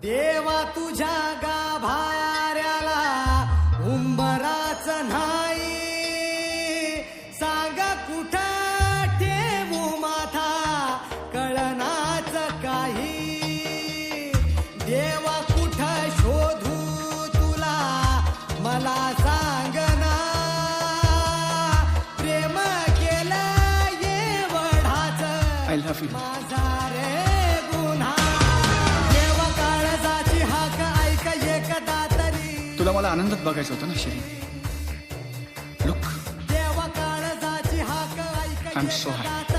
देवा तुझ्या गाभाऱ्याला उंबराच नाही, सांग कुठं ठेवू माथा कळनाच काही. देवा कुठं शोधू तुला मला सांगना, प्रेम केलं एवढाच आय लव्ह यू. माझा रे गुन्हा. देवा काळजाची हाक ऐक एकदा तरी, तुला मला आनंदात बघायचं होतं ना शिरी. लुक, देवा काळजाची हाक ऐक I'm so happy. एकदा